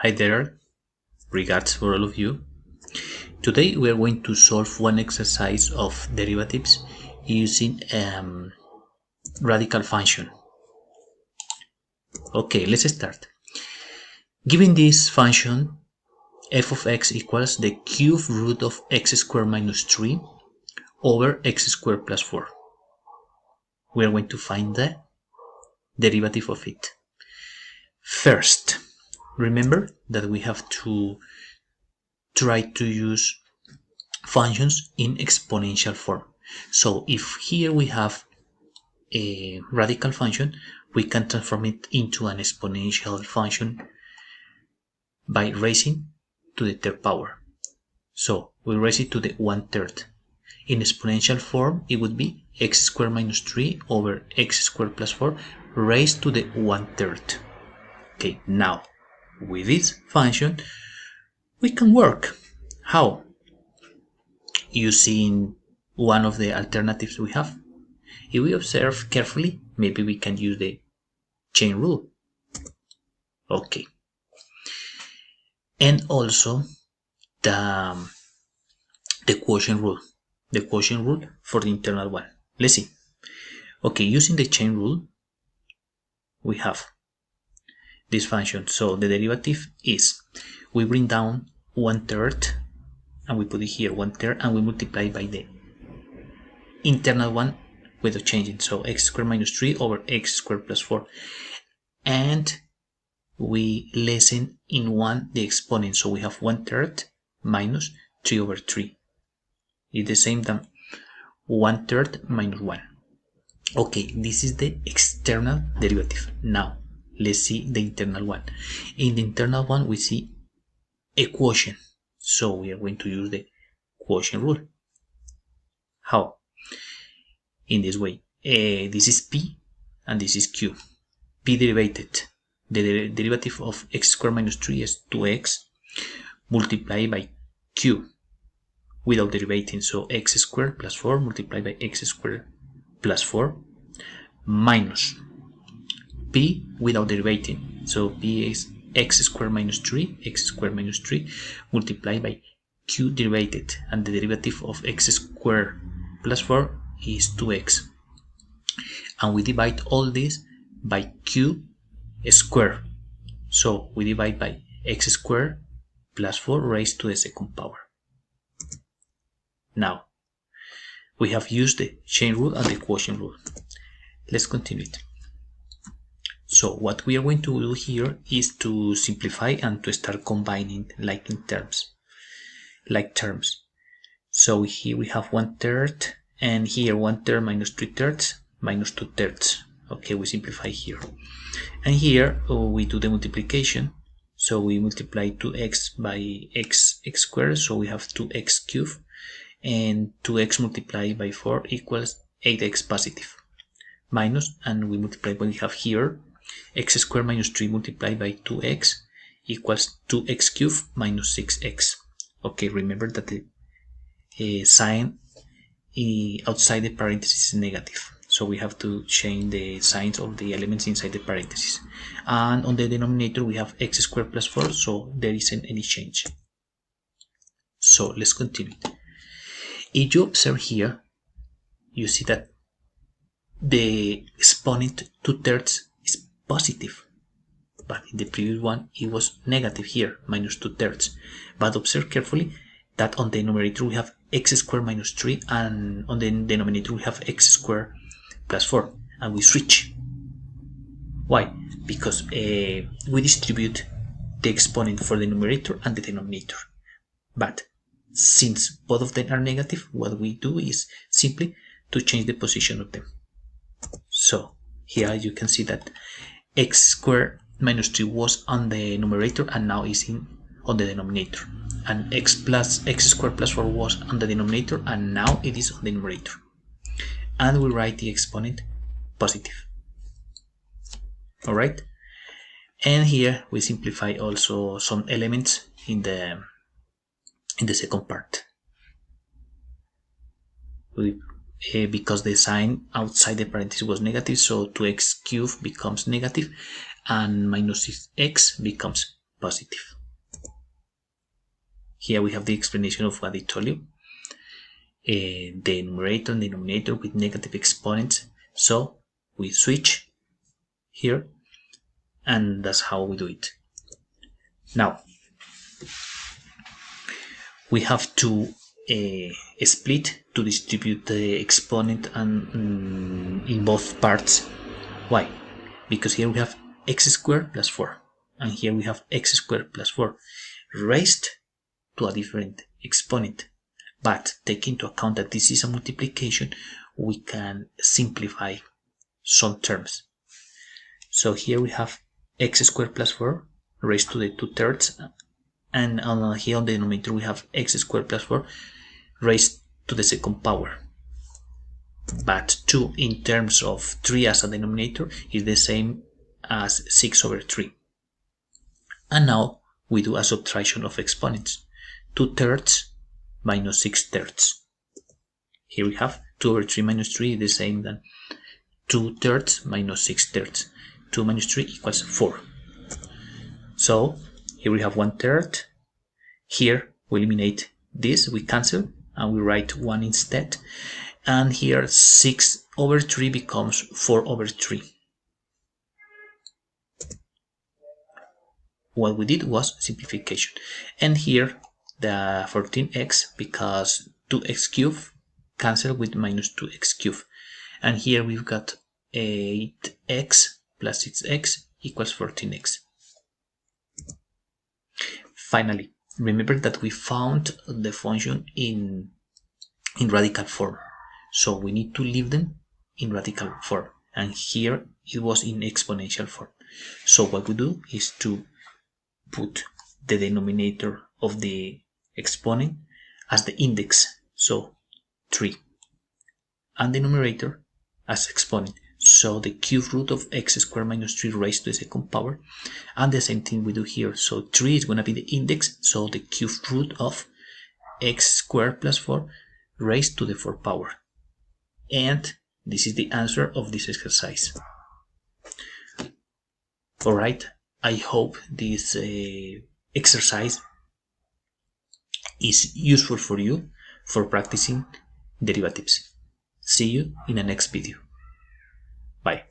Hi there, regards for all of you. Today we are going to solve one exercise of derivatives using radical function. Okay, let's start. Given this function, f of x equals the cube root of x squared minus 3 over x squared plus 4. We are going to find the derivative of it. First, remember that we have to try to use functions in exponential form. So if here we have a radical function, we can transform it into an exponential function by raising to the third power. So we raise it to the 1/3. In exponential form, it would be x squared minus 3 over x squared plus 4 raised to the 1/3. Okay, now with this function, we can work. How? Using one of the alternatives we have. If we observe carefully, maybe we can use the chain rule. Okay. And also the quotient rule. The quotient rule for the internal one. Let's see. Okay, using the chain rule, we have this function. So the derivative is, we bring down 1/3 and we put it here 1/3 and we multiply by the internal one without changing. So x squared minus 3 over x squared plus 4. And we lessen in 1 the exponent. So we have 1/3 minus 3 over 3. It's the same than 1/3 minus 1. Okay, this is the external derivative. Now, let's see the internal one. In the internal one, we see a quotient. So we are going to use the quotient rule. How? In this way. This is p and this is q. P derivated. The derivative of x squared minus 3 is 2x multiplied by q without derivating. So x squared plus 4 multiplied by x squared plus 4 minus p without derivating. So p is x squared minus 3, x squared minus 3 multiplied by q derivated, and the derivative of x squared plus 4 is 2x. And we divide all this by q squared. So we divide by x squared plus 4 raised to the second power. Now, we have used the chain rule and the quotient rule. Let's continue it. So what we are going to do here is to simplify and to start combining like terms. So here we have 1/3 and here 1/3 minus 3/3 minus 2/3. Okay, we simplify here. And here we do the multiplication. So we multiply 2x by x squared. So we have 2x cubed. And 2x multiplied by 4 equals 8x positive. Minus, and we multiply what we have here. X squared minus 3 multiplied by 2x equals 2x cubed minus 6x. Okay, remember that the sign outside the parentheses is negative. So we have to change the signs of the elements inside the parentheses. And on the denominator we have x squared plus 4, so there isn't any change. So let's continue. If you observe here, you see that the exponent 2/3 is positive, but in the previous one it was negative here, minus 2/3. But observe carefully that on the numerator we have x squared minus 3 and on the denominator we have x squared plus 4, and we switch. Why? Because we distribute the exponent for the numerator and the denominator. But since both of them are negative, what we do is simply to change the position of them. So here you can see that x squared minus 3 was on the numerator and now is on the denominator. And x squared plus 4 was on the denominator and now it is on the numerator. And we write the exponent positive. Alright? And here we simplify also some elements in the second part. Because the sign outside the parenthesis was negative, so 2x cubed becomes negative and minus 6x becomes positive. here we have the explanation of what I told you. The numerator and denominator with negative exponents, so we switch here, and that's how we do it. Now we have to split to distribute the exponent and in both parts. Why? Because here we have x squared plus 4, and here we have x squared plus 4 raised to a different exponent. But take into account that this is a multiplication, we can simplify some terms. So here we have x squared plus 4 raised to the 2/3, and here on the denominator we have x squared plus 4 raised to the second power. But 2 in terms of 3 as a denominator is the same as 6/3. And now we do a subtraction of exponents. 2/3 minus 6/3. Here we have 2/3 minus 3 is the same than 2/3 minus 6/3. 2 minus 3 equals 4. So here we have 1/3. Here we eliminate this, we cancel, and we write 1 instead. And here 6/3 becomes 4/3. What we did was simplification. And here the 14x, because 2x cubed cancel with minus 2x cubed. And here we've got 8x plus 6x equals 14x. Finally, remember that we found the function in radical form, so we need to leave them in radical form, and here it was in exponential form. So what we do is to put the denominator of the exponent as the index, so 3, and the numerator as exponent, so the cube root of x squared minus 3 raised to the second power. And the same thing we do here, so 3 is going to be the index, so the cube root of x squared plus 4 raised to the 4th power. And this is the answer of this exercise. Alright, I hope this exercise is useful for you for practicing derivatives. See you in the next video. Bye.